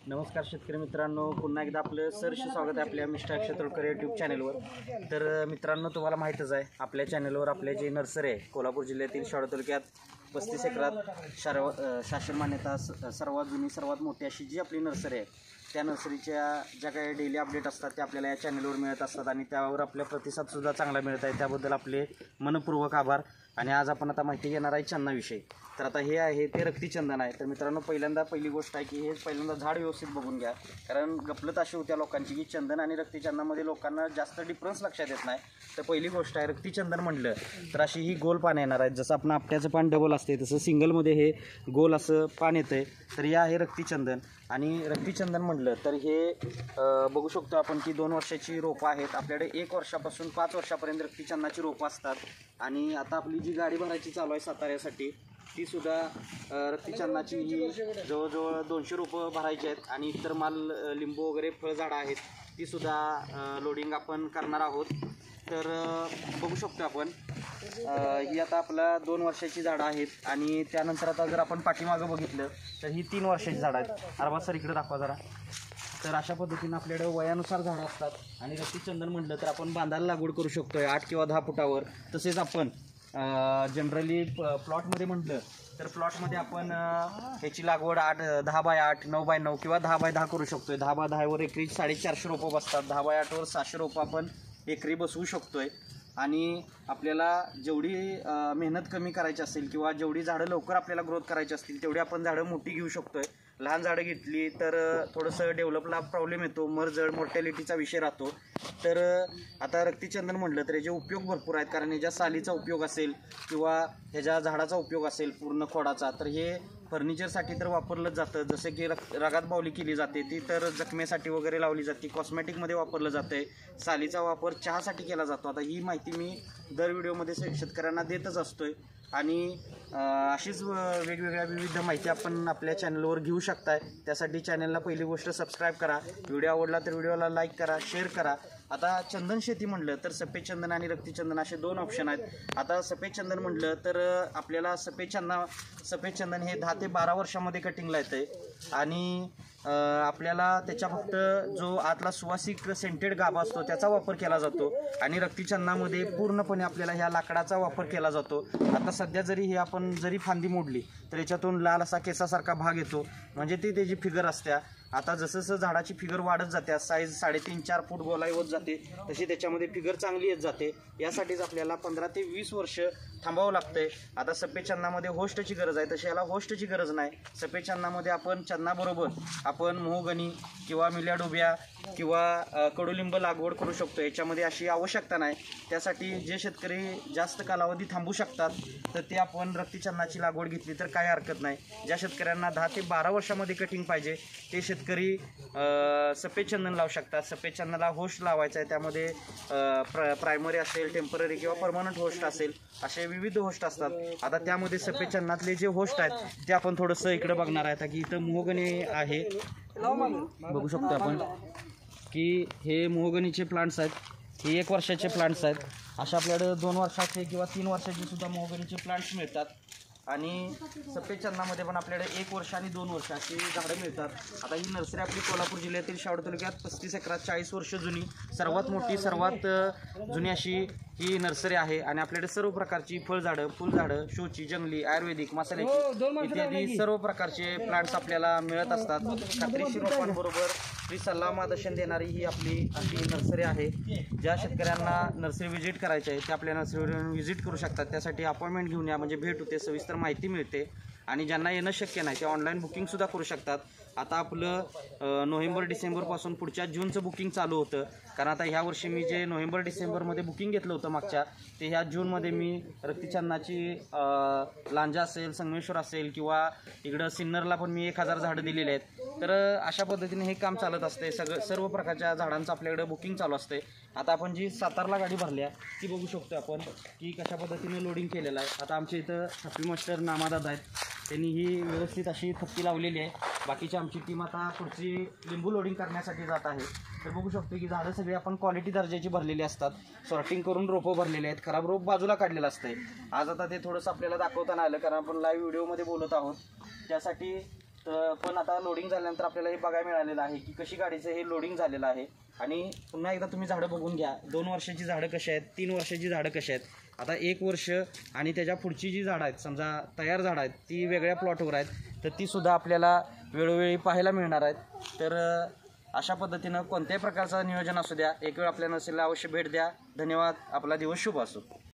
नमस्कार शेतकरी मित्रांनो, पुन्हा एकदा आपलं सहर्ष स्वागत आहे आपल्या मिस्टर अक्षय तोडकर यूट्यूब चॅनलवर। तर मित्रांनो, तुम्हाला माहीतच आहे आपल्या चॅनलवर आपले जे नर्सरी आहे कोल्हापूर जिल्ह्यातील शाळा तालुक्यात 35 एकरात शासन मान्यता सर्वात जुनी सर्वात मोठी अशी जी आपली नर्सरी आहे त्या नर्सरीच्या ज्या काही डेली अपडेट असतात ते आपल्याला या चॅनलवर मिळत असतात आणि त्यावर आपल्या प्रतिसादसुद्धा चांगला मिळत आहे, त्याबद्दल आपले मनपूर्वक आभार। आणि आज आपण आता माहिती घेणार आहे चंदनाविषयी। तर आता हे आहे ते रक्ती चंदन आहे। तर मित्रांनो, पहिली गोष्ट आहे की हे पहिल्यांदा झाड व्यवस्थित बघून घ्या, कारण गफलत अशी होत्या लोकांची की चंदन आणि रक्ती चंदनामध्ये लोकांना जास्त डिफरन्स लक्षात येत नाही। तर पहिली गोष्ट आहे, रक्ती चंदन म्हटलं तर अशी ही गोल पान येणार आहे। जसं आपण आपट्याचं पान डबल असते तसं सिंगलमध्ये हे गोल असं पान येतंय। तर हे आहे रक्ती चंदन। आणि रक्ती चंदन म्हटलं तर हे बघू शकतो आपण की 2 वर्षाची रोपं आहेत आपल्याकडे। 1 वर्षापासून 5 वर्षापर्यंत रक्ती चंदनाची रोपं असतात। आणि आता आपली जी गाडी भरायची चालू आहे साताऱ्यासाठी ती सुद्धा रक्ती चंदनाची ही जवळजवळ 200 रोपं भरायची आहेत। आणि इतर माल लिंबू वगैरे फळझाडं आहेत ती सुद्धा लोडिंग आपण करणार आहोत। तर बघू शकतो आपण ही आता आपला 2 वर्षाची झाडं आहेत। आणि त्यानंतर आता जर आपण पाठीमागं बघितलं तर ही 3 वर्षाची झाडं आहेत। अरबा सर इकडे दाखवा जरा। तर अशा पद्धतीने आपल्याकडे वयानुसार झाडं असतात। आणि रक्ती चंदन म्हटलं तर आपण बांधाला लागवड करू शकतोय 8 किंवा 10 फुटावर। तसेच आपण जनरली प्लॉटमध्ये म्हटलं तर प्लॉटमध्ये आपण ह्याची लागवड 10 बाय 8 9 बाय 9 किंवा 10 बाय 10 करू शकतोय। 10 बाय 10वर एकरी 450 रोपं बसतात। 10 बाय 8वर 600 रोपं आपण एकरी बसवू शकतोय। आणि आपल्याला जेवढी मेहनत कमी करायची असेल किंवा जेवढी झाडं लवकर आपल्याला ग्रोथ करायची असतील तेवढी आपण झाडं मोठी घेऊ शकतोय। लहान झाडं घेतली तर थोडंसं डेव्हलपला प्रॉब्लेम येतो, मरजड मोर्टॅलिटीचा विषय राहतो। तर आता रक्ती चंदन म्हटलं तर याचे उपयोग भरपूर आहेत, कारण ह्याच्या सालीचा उपयोग असेल किंवा ह्याच्या झाडाचा उपयोग असेल पूर्ण खोडाचा तर हे फर्निचरसाठी तर वापरलं जातं। जसे की रगात बावली केली जाते ती तर जखमेसाठी वगैरे लावली जाते, कॉस्मेटिकमध्ये वापरलं जातं आहे। सालीचा वापर चहासाठी केला जातो। आता ही माहिती मी दर व्हिडिओमध्ये शेतकऱ्यांना देतच असतोय। आणि अशीच वेगवेगळ्या विविध माहिती आपण आपल्या चॅनलवर घेऊ शकताय। त्यासाठी चॅनलला पहिली गोष्ट सबस्क्राईब करा, व्हिडिओ आवडला तर व्हिडिओला लाईक करा, शेअर करा। आता चंदन शेती म्हटलं तर सफेद चंदन आणि रक्ती चंदन असे 2 ऑप्शन आहेत। आता सफेद चंदन म्हटलं तर आपल्याला सफेद चंदन हे 10 ते 12 वर्षामध्ये कटिंगला येतं आहे। आणि आपल्याला त्याच्या फक्त जो आतला सुवासिक सेंटेड गाभा असतो त्याचा वापर केला जातो। आणि रक्ती चंदनामध्ये पूर्णपणे आपल्याला ह्या लाकडाचा वापर केला जातो। आता सध्या जरी हे आपण जरी फांदी मोडली तर याच्यातून लाल असा केसासारखा भाग येतो, म्हणजे ती त्याची फिगर असते। आता जसं झाडाची फिगर वाढत जाते, साईज 3.5-4 फूट गोलाई होत जाते, तशी त्याच्यामध्ये फिगर चांगली येत जाते। यासाठीच आपल्याला 15 ते 20 वर्ष थांबावं लागतंय। आता सफेद चंदनामध्ये होस्टची गरज आहे, तशी याला होस्टची गरज नाही। सफेद चंदनामध्ये आपण चंदनाबरोबर आपण मोहगणी किंवा मिल्या डोब्या किंवा कडुलिंब लागवड करू शकतो, याच्यामध्ये अशी आवश्यकता नाही। त्यासाठी जे शेतकरी जास्त कालावधी थांबू शकतात तर ते आपण रक्ती चंदनाची लागवड घेतली तर काही हरकत नाही। ज्या शेतकऱ्यांना 10 ते 12 वर्षामध्ये कटिंग पाहिजे ते शेतकरी सफेद चंदन लावू शकतात। सफेद चंदनाला होस्ट लावायचा आहे, त्यामध्ये प्रायमरी असेल, टेम्पररी किंवा परमनंट होस्ट असेल, असे विविध होस्ट असतात। आता त्यामध्ये सफेद चंदनातले जे होस्ट आहेत ते आपण थोडंसं इकडे बघणार आहे की इथं मोहगणी आहे, बघू शकतो आपण की हे मोहगणीचे प्लांट्स आहेत। हे 1 वर्षाचे प्लांट्स आहेत। अशा आपल्याकडे 2 वर्षाचे किंवा 3 वर्षाचे सुद्धा मोहगणीचे प्लांट्स मिळतात। आणि सफेद चंदनामध्ये पण आपल्याकडे 1 वर्ष आणि 2 वर्ष अशी झाडं मिळतात। आता ही नर्सरी आपली कोल्हापूर जिल्ह्यातील शावड तालुक्यात 35 एकरात 40 वर्ष जुनी सर्वात मोठी सर्वात जुनी अशी ही नर्सरी आहे। आणि आपल्याकडे सर्व प्रकारची फळझाडं, फुलझाडं, शोची, जंगली, आयुर्वेदिक, मसाल्याची इत्यादी सर्व प्रकारचे प्लांट्स आपल्याला मिळत असतात। खात्रीशीर रोपांबरोबर फ्री सल्ला मार्गदर्शन देणारी ही आपली अशी नर्सरी आहे। ज्या शेतकऱ्यांना नर्सरी व्हिजिट करायची आहे ते आपल्या नर्सरीवर व्हिजिट करू शकतात। त्यासाठी अपॉइंटमेंट घेऊन या, म्हणजे भेट होते, सविस्तर माहिती मिळते। आणि ज्यांना येणं शक्य नाही ते ऑनलाईन बुकिंगसुद्धा करू शकतात। आता आपलं नोव्हेंबर-डिसेंबरपासून पुढच्या जूनचं बुकिंग चालू होतं, कारण आता ह्या वर्षी मी जे नोव्हेंबर-डिसेंबरमध्ये बुकिंग घेतलं होतं मागच्या, ते ह्या जूनमध्ये मी रक्ती चंदनाची लांजा असेल, संगमेश्वर असेल किंवा इकडं सिन्नरला पण मी 1000 झाडं दिलेली आहेत। तर अशा पद्धतीने हे काम चालत असते। सर्व प्रकारच्या झाडांचं आपल्याकडे बुकिंग चालू असते। आता आपण जी सातारला गाडी भरली आहे ती बघू शकतो आपण की कशा पद्धतीने लोडिंग केलेलं आहे। आता आमच्या इथं थप्पी मास्टर नामादादा आहेत, त्यांनी ही व्यवस्थित अशी थप्पी लावलेली आहे। बाकीची आमची टीम आता पुढची लिंबू लोडिंग करण्यासाठी जात आहे। तर बघू शकतो की झाडं सगळी आपण क्वालिटी दर्जाची भरलेली असतात। सॉर्टिंग करून रोपं भरलेले आहेत, खराब रोप बाजूला काढलेलं असतंय। आज आता ते थोडंसं आपल्याला दाखवता नाही आलं कारण आपण लाईव्ह व्हिडिओमध्ये बोलत आहोत, त्यासाठी तर पण आता लोडिंग झाल्यानंतर आपल्याला हे बघायला मिळालेलं आहे की कशी गाडीचं हे लोडिंग झालेलं आहे. आणि पुन्हा एकदा तुम्ही झाडं बघून घ्या. 2 वर्षाची झाडं कशी आहेत, 3 वर्षाची झाडं कशी आहेत. आता 1 वर्ष आणि त्याच्या पुढची जी झाडं आहेत, समजा तयार झाडं आहेत, ती वेगळ्या प्लॉटवर आहेत, तर तीसुद्धा आपल्याला वेळोवेळी पाहायला मिळणार आहेत. तर अशा पद्धतीनं कोणत्याही प्रकारचं नियोजन असू द्या, एक वेळ आपल्या नर्सरीला अवश्य भेट द्या. धन्यवाद. आपला दिवस शुभ असो.